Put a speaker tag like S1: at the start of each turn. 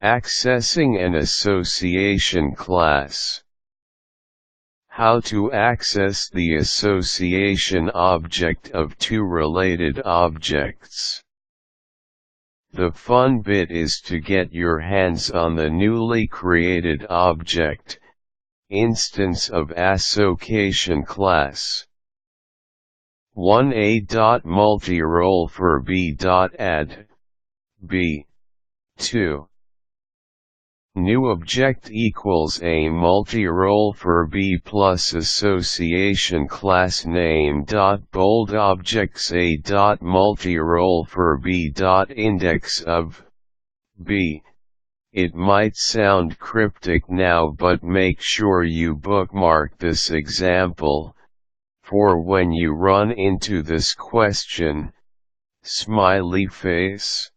S1: Accessing an association class. How to access the association object of two related objects. The fun bit is to get your hands on the newly created object, instance of AssocationClass. 1. A.multiRoleForB.Add. B. 2. NewObject equals A.multiRoleForB+AssociationClassName. boldobjects. A.multiRoleForB.IndexOf. B. It might sound cryptic now, but make sure you bookmark this example, for when you run into this question, smiley face.